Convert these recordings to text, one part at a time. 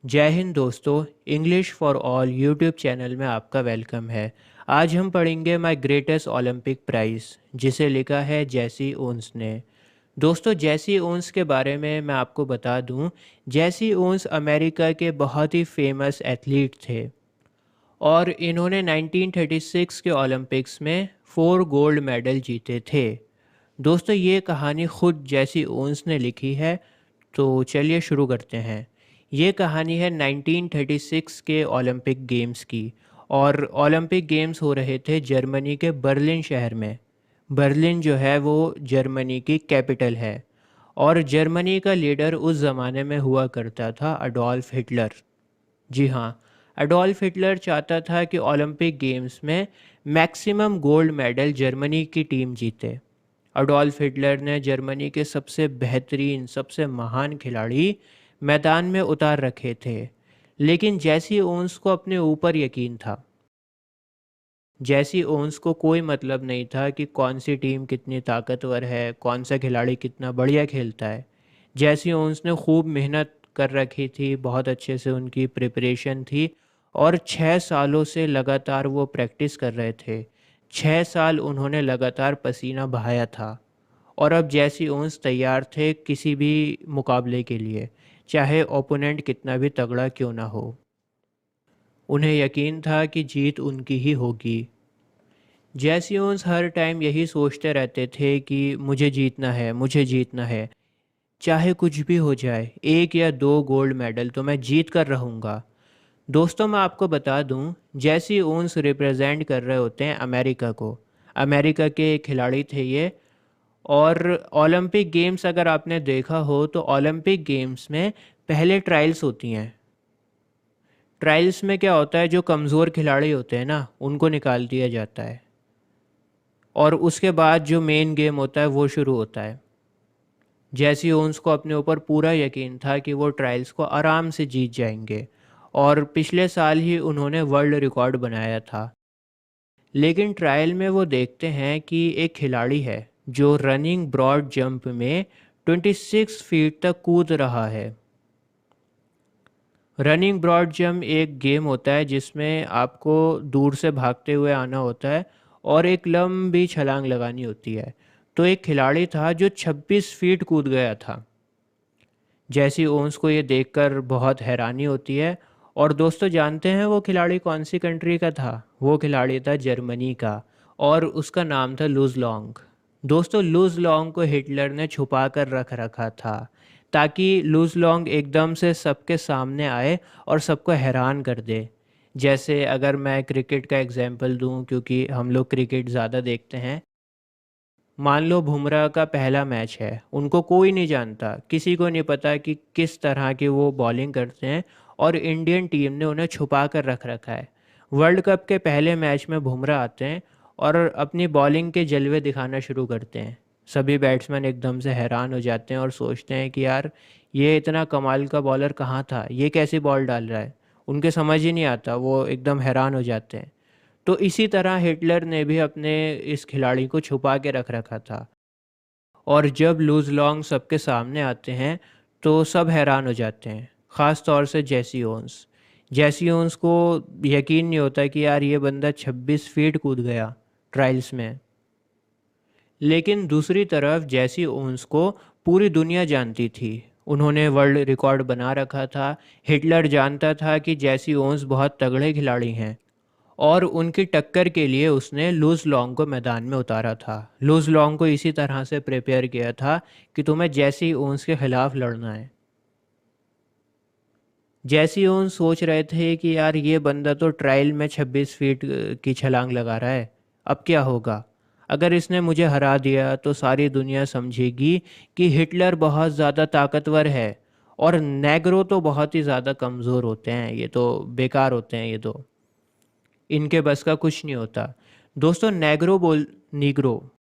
जय हिंद दोस्तों। English for all YouTube channel में आपका वेलकम है। आज हम पढ़ेंगे माय ग्रेटेस्ट ओलंपिक प्राइज़, जिसे लिखा है जैसी ओन्स ने। दोस्तों, जैसी ओन्स के बारे में मैं आपको बता दूं। जैसी ओन्स अमेरिका के बहुत ही फेमस एथलीट थे और इन्होंने 1936 के ओलंपिक्स में 4 गोल्ड मेडल जीते थे। दोस्तों, ये कहानी खुद जैसी ओन्स ने लिखी है, तो चलिए शुरू करते हैं। ये कहानी है 1936 के ओलंपिक गेम्स की। और ओलंपिक गेम्स हो रहे थे जर्मनी के बर्लिन शहर में। बर्लिन जो है वो जर्मनी की कैपिटल है। और जर्मनी का लीडर उस ज़माने में हुआ करता था अडोल्फ हिटलर। जी हाँ, अडोल्फ हिटलर चाहता था कि ओलंपिक गेम्स में मैक्सिमम गोल्ड मेडल जर्मनी की टीम जीते। अडोल्फ हिटलर ने जर्मनी के सबसे बेहतरीन, सबसे महान खिलाड़ी मैदान में उतार रखे थे। लेकिन जैसी ओन्स को अपने ऊपर यकीन था। जैसी ओन्स को कोई मतलब नहीं था कि कौन सी टीम कितनी ताकतवर है, कौन सा खिलाड़ी कितना बढ़िया खेलता है। जैसी ओन्स ने खूब मेहनत कर रखी थी, बहुत अच्छे से उनकी प्रिपरेशन थी। और 6 सालों से लगातार वो प्रैक्टिस कर रहे थे। 6 साल उन्होंने लगातार पसीना बहाया था। और अब जैसी ओन्स तैयार थे किसी भी मुकाबले के लिए, चाहे ओपोनेंट कितना भी तगड़ा क्यों ना हो। उन्हें यकीन था कि जीत उनकी ही होगी। जैसी ओन्स हर टाइम यही सोचते रहते थे कि मुझे जीतना है, मुझे जीतना है। चाहे कुछ भी हो जाए, 1 या 2 गोल्ड मेडल तो मैं जीत कर रहूँगा। दोस्तों, मैं आपको बता दूं, जैसी ओन्स रिप्रेजेंट कर रहे होते हैं अमेरिका को। अमेरिका के खिलाड़ी थे ये। और ओलंपिक गेम्स अगर आपने देखा हो तो ओलंपिक गेम्स में पहले ट्रायल्स होती हैं। ट्रायल्स में क्या होता है, जो कमज़ोर खिलाड़ी होते हैं ना, उनको निकाल दिया जाता है। और उसके बाद जो मेन गेम होता है वो शुरू होता है। जैसी ओन्स को अपने ऊपर पूरा यकीन था कि वो ट्रायल्स को आराम से जीत जाएंगे। और पिछले साल ही उन्होंने वर्ल्ड रिकॉर्ड बनाया था। लेकिन ट्रायल में वो देखते हैं कि एक खिलाड़ी है जो रनिंग ब्रॉड जंप में 26 फीट तक कूद रहा है। रनिंग ब्रॉड जंप एक गेम होता है जिसमें आपको दूर से भागते हुए आना होता है और एक लंबी छलांग लगानी होती है। तो एक खिलाड़ी था जो 26 फीट कूद गया था। जैसी ओन्स को ये देखकर बहुत हैरानी होती है। और दोस्तों, जानते हैं वो खिलाड़ी कौन सी कंट्री का था? वो खिलाड़ी था जर्मनी का। और उसका नाम था लुज लॉन्ग। दोस्तों, लुज लॉन्ग को हिटलर ने छुपा कर रख रखा था, ताकि लुज लॉन्ग एकदम से सबके सामने आए और सबको हैरान कर दे। जैसे अगर मैं क्रिकेट का एग्जांपल दूं, क्योंकि हम लोग क्रिकेट ज़्यादा देखते हैं। मान लो बुमराह का पहला मैच है, उनको कोई नहीं जानता, किसी को नहीं पता कि किस तरह की वो बॉलिंग करते हैं। और इंडियन टीम ने उन्हें छुपा कर रख रखा है। वर्ल्ड कप के पहले मैच में बुमराह आते हैं और अपनी बॉलिंग के जलवे दिखाना शुरू करते हैं। सभी बैट्समैन एकदम से हैरान हो जाते हैं और सोचते हैं कि यार, ये इतना कमाल का बॉलर कहाँ था, ये कैसी बॉल डाल रहा है। उनके समझ ही नहीं आता, वो एकदम हैरान हो जाते हैं। तो इसी तरह हिटलर ने भी अपने इस खिलाड़ी को छुपा के रख रखा था। और जब लूज लॉन्ग सबके सामने आते हैं तो सब हैरान हो जाते हैं, ख़ास तौर से जैसी ओन्स। जैसी ओन्स को यकीन नहीं होता कि यार, ये बंदा 26 फीट कूद गया ट्रायल्स में। लेकिन दूसरी तरफ जैसी ओन्स को पूरी दुनिया जानती थी। उन्होंने वर्ल्ड रिकॉर्ड बना रखा था। हिटलर जानता था कि जैसी ओन्स बहुत तगड़े खिलाड़ी हैं। और उनकी टक्कर के लिए उसने लूज लॉन्ग को मैदान में उतारा था। लूज लॉन्ग को इसी तरह से प्रिपेयर किया था कि तुम्हें जैसी ओन्स के खिलाफ लड़ना है। जैसी ओन्स सोच रहे थे कि यार, ये बंदा तो ट्रायल में 26 फीट की छलांग लगा रहा है। अब क्या होगा? अगर इसने मुझे हरा दिया तो सारी दुनिया समझेगी कि हिटलर बहुत ज़्यादा ताकतवर है। और नेग्रो तो बहुत ही ज़्यादा कमज़ोर होते हैं, ये तो बेकार होते हैं, ये तो इनके बस का कुछ नहीं होता। दोस्तों, नीग्रो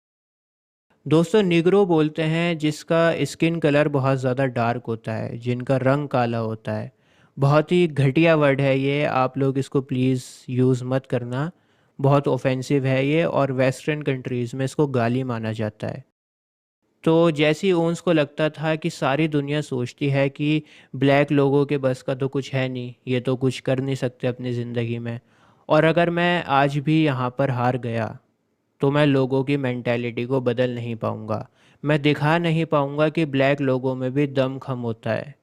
दोस्तों, निग्रो बोलते हैं जिसका स्किन कलर बहुत ज़्यादा डार्क होता है, जिनका रंग काला होता है। बहुत ही घटिया वर्ड है ये, आप लोग इसको प्लीज़ यूज़ मत करना। बहुत ऑफेंसिव है ये और वेस्टर्न कंट्रीज़ में इसको गाली माना जाता है। तो जैसी ओन्स को लगता था कि सारी दुनिया सोचती है कि ब्लैक लोगों के बस का तो कुछ है नहीं, ये तो कुछ कर नहीं सकते अपनी ज़िंदगी में, और अगर मैं आज भी यहाँ पर हार गया तो मैं लोगों की मेंटालिटी को बदल नहीं पाऊँगा। मैं दिखा नहीं पाऊँगा कि ब्लैक लोगों में भी दम खम होता है,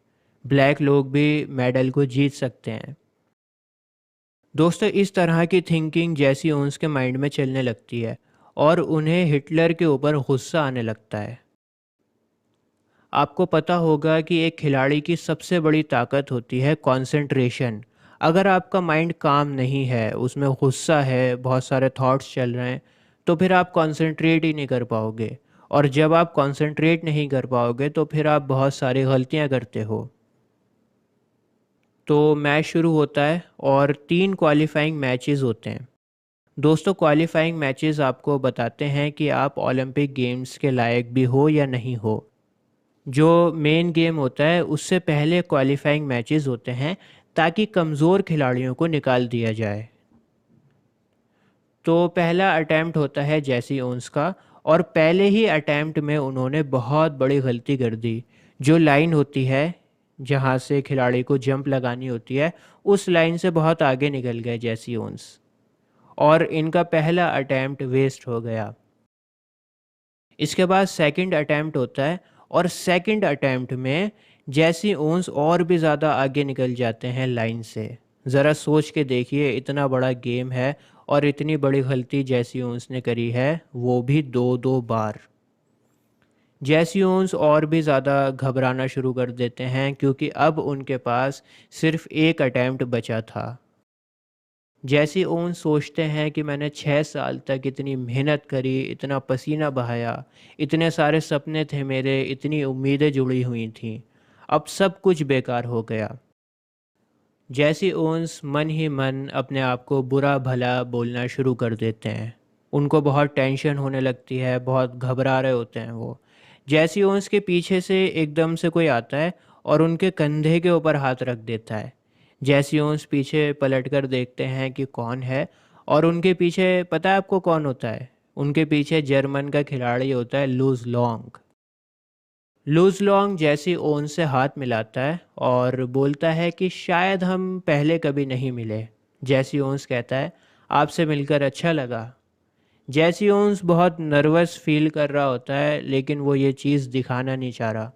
ब्लैक लोग भी मेडल को जीत सकते हैं। दोस्तों, इस तरह की थिंकिंग जैसी ओन्स के माइंड में चलने लगती है और उन्हें हिटलर के ऊपर गुस्सा आने लगता है। आपको पता होगा कि एक खिलाड़ी की सबसे बड़ी ताकत होती है कंसंट्रेशन। अगर आपका माइंड काम नहीं है, उसमें गुस्सा है, बहुत सारे थॉट्स चल रहे हैं, तो फिर आप कंसंट्रेट ही नहीं कर पाओगे, और जब आप कंसंट्रेट नहीं कर पाओगे तो फिर आप बहुत सारी गलतियां करते हो। तो मैच शुरू होता है और 3 क्वालिफाइंग मैचेस होते हैं। दोस्तों, क्वालिफाइंग मैचेस आपको बताते हैं कि आप ओलंपिक गेम्स के लायक भी हो या नहीं हो। जो मेन गेम होता है उससे पहले क्वालिफाइंग मैचेस होते हैं ताकि कमज़ोर खिलाड़ियों को निकाल दिया जाए। तो पहला अटैम्प्ट होता है जैसी ओन्स का, और पहले ही अटैम्प्ट में उन्होंने बहुत बड़ी गलती कर दी। जो लाइन होती है जहाँ से खिलाड़ी को जंप लगानी होती है, उस लाइन से बहुत आगे निकल गए जैसी ओन्स, और इनका पहला अटैम्प्ट वेस्ट हो गया। इसके बाद सेकंड अटैम्प्ट होता है, और सेकंड अटैम्प्ट में जैसी ओन्स और भी ज़्यादा आगे निकल जाते हैं लाइन से। ज़रा सोच के देखिए, इतना बड़ा गेम है और इतनी बड़ी गलती जैसी ओन्स ने करी है, वो भी दो दो बार। जैसी ओन्स और भी ज़्यादा घबराना शुरू कर देते हैं क्योंकि अब उनके पास सिर्फ एक अटैम्प्ट बचा था। जैसी ओन सोचते हैं कि मैंने 6 साल तक इतनी मेहनत करी, इतना पसीना बहाया, इतने सारे सपने थे मेरे, इतनी उम्मीदें जुड़ी हुई थीं, अब सब कुछ बेकार हो गया। जैसी ओन्स मन ही मन अपने आप को बुरा भला बोलना शुरू कर देते हैं। उनको बहुत टेंशन होने लगती है, बहुत घबरा रहे होते हैं वो। जैसी ओन्स के पीछे से एकदम से कोई आता है और उनके कंधे के ऊपर हाथ रख देता है। जैसी ओन्स पीछे पलटकर देखते हैं कि कौन है, और उनके पीछे पता है आपको कौन होता है? उनके पीछे जर्मन का खिलाड़ी होता है लूज़ लॉन्ग। लूज़ लॉन्ग जैसी ओन से हाथ मिलाता है और बोलता है कि शायद हम पहले कभी नहीं मिले। जैसी ओन्स कहता है, आपसे मिलकर अच्छा लगा। जैसी ओन्स बहुत नर्वस फील कर रहा होता है, लेकिन वो ये चीज़ दिखाना नहीं चाह रहा।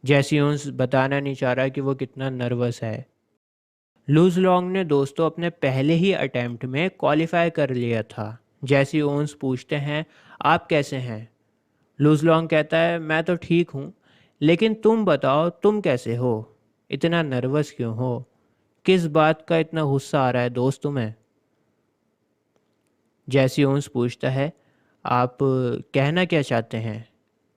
जैसी ओन्स बताना नहीं चाह रहा कि वो कितना नर्वस है। लूज़ लॉन्ग ने दोस्तों अपने पहले ही अटेम्प्ट में क्वालिफाई कर लिया था। जैसी ओन्स पूछते हैं, आप कैसे हैं? लूज़ लॉन्ग कहता है, मैं तो ठीक हूँ, लेकिन तुम बताओ तुम कैसे हो? इतना नर्वस क्यों हो? किस बात का इतना गुस्सा आ रहा है दोस्त तुम्हें? जैसी ओन्स पूछता है, आप कहना क्या चाहते हैं?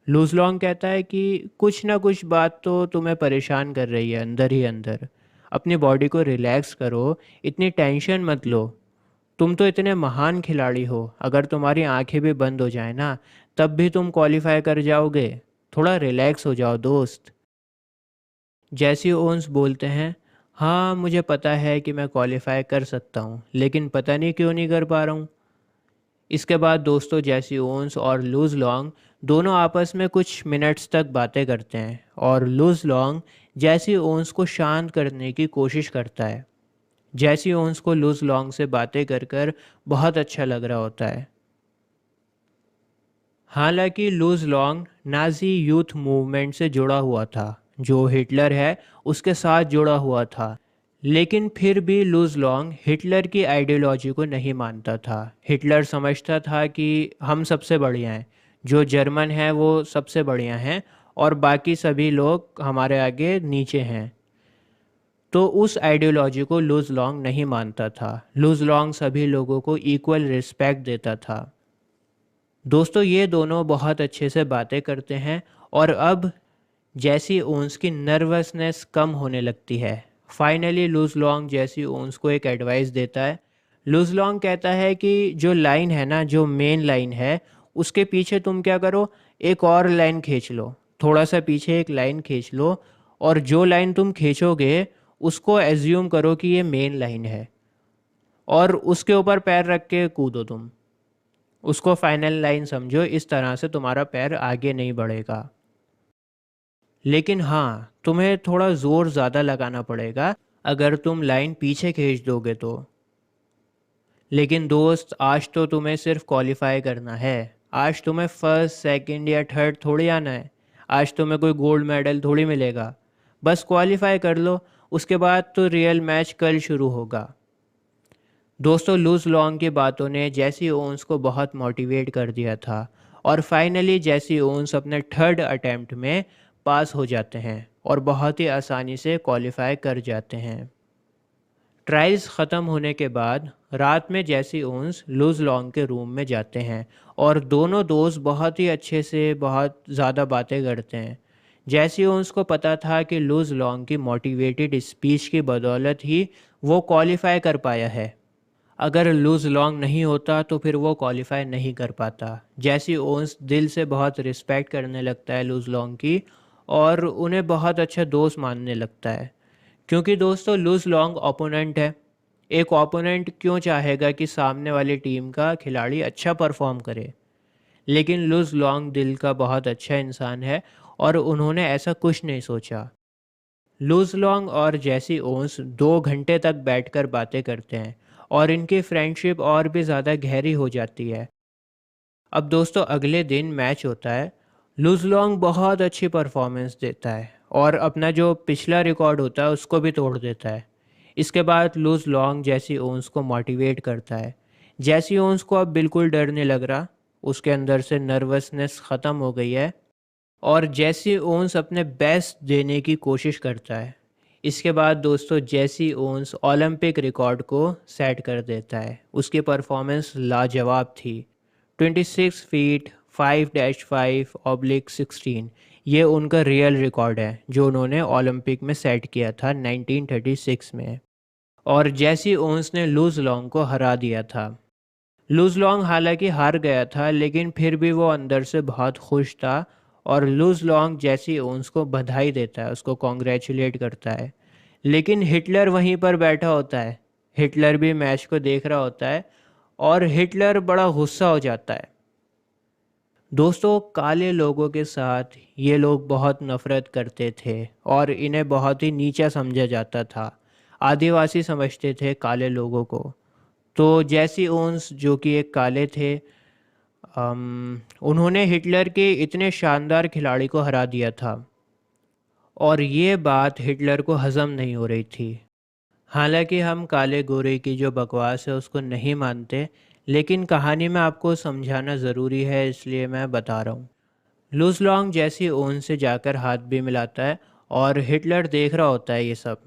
लूज़ लॉन्ग कहता है कि कुछ ना कुछ बात तो तुम्हें परेशान कर रही है अंदर ही अंदर। अपनी बॉडी को रिलैक्स करो, इतनी टेंशन मत लो। तुम तो इतने महान खिलाड़ी हो, अगर तुम्हारी आंखें भी बंद हो जाए ना, तब भी तुम क्वालिफाई कर जाओगे। थोड़ा रिलैक्स हो जाओ दोस्त। जैसी ओन्स बोलते हैं, हाँ मुझे पता है कि मैं क्वालिफाई कर सकता हूँ, लेकिन पता नहीं क्यों नहीं कर पा रहा हूँ। इसके बाद दोस्तों जैसी ओन्स और लूज़ लॉन्ग दोनों आपस में कुछ मिनट्स तक बातें करते हैं, और लूज़ लॉन्ग जैसी ओन्स को शांत करने की कोशिश करता है। जैसी ओन्स को लूज़ लॉन्ग से बातें कर कर बहुत अच्छा लग रहा होता है। हालांकि Luz Long Nazi youth movement से जुड़ा हुआ था, जो हिटलर है उसके साथ जुड़ा हुआ था, लेकिन फिर भी लूज़ लॉन्ग हिटलर की आइडियोलॉजी को नहीं मानता था। हिटलर समझता था कि हम सबसे बढ़िया हैं, जो जर्मन हैं वो सबसे बढ़िया हैं, और बाकी सभी लोग हमारे आगे नीचे हैं। तो उस आइडियोलॉजी को लूज़ लॉन्ग नहीं मानता था। लूज़ लॉन्ग सभी लोगों को इक्वल रिस्पेक्ट देता था। दोस्तों, ये दोनों बहुत अच्छे से बातें करते हैं, और अब जैसी ओन्स की नर्वसनेस कम होने लगती है। फाइनली लूज़ लॉन्ग जैसी ओन्स को एक एडवाइस देता है। लूज़ लॉन्ग कहता है कि जो लाइन है ना, जो मेन लाइन है, उसके पीछे तुम क्या करो, एक और लाइन खींच लो। थोड़ा सा पीछे एक लाइन खींच लो, और जो लाइन तुम खींचोगे उसको एज्यूम करो कि ये मेन लाइन है, और उसके ऊपर पैर रख के कूदो तुम। उसको फाइनल लाइन समझो, इस तरह से तुम्हारा पैर आगे नहीं बढ़ेगा। लेकिन हाँ, तुम्हें थोड़ा ज़ोर ज़्यादा लगाना पड़ेगा अगर तुम लाइन पीछे खींच दोगे तो। लेकिन दोस्त, आज तो तुम्हें सिर्फ क्वालिफाई करना है। आज तुम्हें फर्स्ट सेकंड या थर्ड थोड़ी आना है। आज तुम्हें कोई गोल्ड मेडल थोड़ी मिलेगा। बस क्वालिफाई कर लो, उसके बाद तो रियल मैच कल शुरू होगा। दोस्तों, लूज लॉन्ग की बातों ने जेसी ओन्स को बहुत मोटिवेट कर दिया था और फाइनली जेसी ओन्स अपने थर्ड अटेम्प्ट में पास हो जाते हैं और बहुत ही आसानी से क्वालिफाई कर जाते हैं। ट्रायल्स ख़त्म होने के बाद रात में जेसी ओन्स लूज लॉन्ग के रूम में जाते हैं और दोनों दोस्त बहुत ही अच्छे से बहुत ज़्यादा बातें करते हैं। जेसी ओन्स को पता था कि लूज लॉन्ग की मोटिवेटेड स्पीच की बदौलत ही वो क्वालिफाई कर पाया है। अगर लूज लॉन्ग नहीं होता तो फिर वो क्वालिफाई नहीं कर पाता। जेसी ओन्स दिल से बहुत रिस्पेक्ट करने लगता है लूज लॉन्ग की और उन्हें बहुत अच्छा दोस्त मानने लगता है। क्योंकि दोस्तों, लूज लॉन्ग ओपोनेंट है। एक ओपोनेंट क्यों चाहेगा कि सामने वाली टीम का खिलाड़ी अच्छा परफॉर्म करे। लेकिन लूज लॉन्ग दिल का बहुत अच्छा इंसान है और उन्होंने ऐसा कुछ नहीं सोचा। लूज लॉन्ग और जेसी ओन्स 2 घंटे तक बैठकर बातें करते हैं और इनकी फ्रेंडशिप और भी ज़्यादा गहरी हो जाती है। अब दोस्तों, अगले दिन मैच होता है। लूज लॉन्ग बहुत अच्छी परफॉर्मेंस देता है और अपना जो पिछला रिकॉर्ड होता है उसको भी तोड़ देता है। इसके बाद लूज लॉन्ग जेसी ओन्स को मोटिवेट करता है। जेसी ओन्स को अब बिल्कुल डर नहीं लग रहा, उसके अंदर से नर्वसनेस ख़त्म हो गई है और जेसी ओन्स अपने बेस्ट देने की कोशिश करता है। इसके बाद दोस्तों, जेसी ओन्स ओलंपिक रिकॉर्ड को सेट कर देता है। उसकी परफॉर्मेंस लाजवाब थी। 26 फीट 5-5/16 ये उनका रियल रिकॉर्ड है जो उन्होंने ओलंपिक में सेट किया था 1936 में। और जेसी ओन्स ने लूज लॉन्ग को हरा दिया था। लूज लॉन्ग हालांकि हार गया था लेकिन फिर भी वो अंदर से बहुत खुश था और लूज लॉन्ग जेसी ओन्स को बधाई देता है, उसको कॉन्ग्रेचुलेट करता है। लेकिन हिटलर वहीं पर बैठा होता है। हिटलर भी मैच को देख रहा होता है और हिटलर बड़ा गुस्सा हो जाता है। दोस्तों, काले लोगों के साथ ये लोग बहुत नफ़रत करते थे और इन्हें बहुत ही नीचा समझा जाता था। आदिवासी समझते थे काले लोगों को। तो जेसी ओन्स जो कि एक काले थे, उन्होंने हिटलर के इतने शानदार खिलाड़ी को हरा दिया था और ये बात हिटलर को हज़म नहीं हो रही थी। हालांकि हम काले गोरे की जो बकवास है उसको नहीं मानते, लेकिन कहानी में आपको समझाना ज़रूरी है इसलिए मैं बता रहा हूँ। लूज लॉन्ग जेसी ओन से जाकर हाथ भी मिलाता है और हिटलर देख रहा होता है ये सब।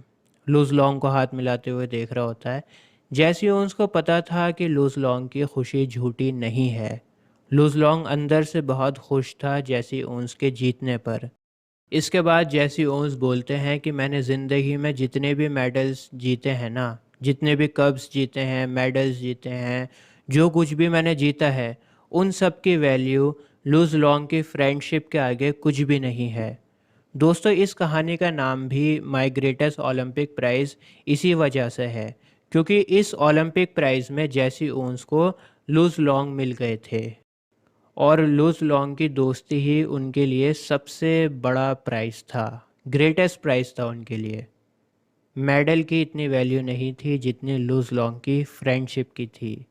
लूज लॉन्ग को हाथ मिलाते हुए देख रहा होता है। जेसी ओन्स को पता था कि लूज लॉन्ग की खुशी झूठी नहीं है। लूज लॉन्ग अंदर से बहुत खुश था जेसी ओन्स के जीतने पर। इसके बाद जेसी ओन्स बोलते हैं कि मैंने ज़िंदगी में जितने भी मेडल्स जीते हैं ना, जितने भी कप्स जीते हैं, मेडल्स जीते हैं, जो कुछ भी मैंने जीता है, उन सब की वैल्यू लूज लॉन्ग की फ्रेंडशिप के आगे कुछ भी नहीं है। दोस्तों, इस कहानी का नाम भी माई ग्रेटेस्ट ओलंपिक प्राइज़ इसी वजह से है, क्योंकि इस ओलंपिक प्राइज़ में जेसी ओन्स को लूज लॉन्ग मिल गए थे और लूज लॉन्ग की दोस्ती ही उनके लिए सबसे बड़ा प्राइज़ था, ग्रेटेस्ट प्राइज़ था उनके लिए। मेडल की इतनी वैल्यू नहीं थी जितनी लूज लॉन्ग की फ्रेंडशिप की थी।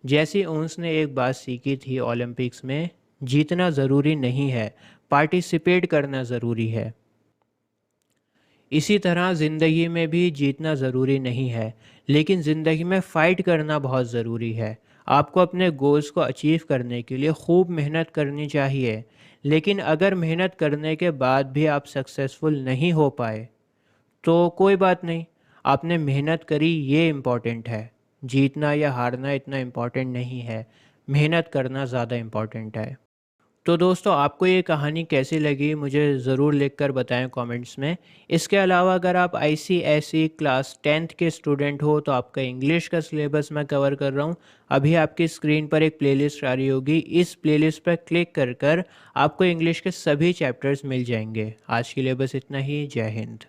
जैसी ओन्स ने एक बात सीखी थी ओलंपिक्स में, जीतना ज़रूरी नहीं है, पार्टिसिपेट करना ज़रूरी है। इसी तरह ज़िंदगी में भी जीतना ज़रूरी नहीं है, लेकिन ज़िंदगी में फ़ाइट करना बहुत ज़रूरी है। आपको अपने गोल्स को अचीव करने के लिए खूब मेहनत करनी चाहिए, लेकिन अगर मेहनत करने के बाद भी आप सक्सेसफुल नहीं हो पाए तो कोई बात नहीं, आपने मेहनत करी, ये इम्पॉर्टेंट है। जीतना या हारना इतना इम्पॉर्टेंट नहीं है, मेहनत करना ज़्यादा इम्पॉर्टेंट है। तो दोस्तों, आपको ये कहानी कैसी लगी मुझे ज़रूर लिखकर बताएं कमेंट्स में। इसके अलावा अगर आप आईसीएसई क्लास 10th के स्टूडेंट हो तो आपका इंग्लिश का सिलेबस मैं कवर कर रहा हूँ। अभी आपकी स्क्रीन पर एक प्लेलिस्ट आ रही होगी, इस प्लेलिस्ट पर क्लिक कर आपको इंग्लिश के सभी चैप्टर्स मिल जाएंगे। आज के लिए बस इतना ही। जय हिंद।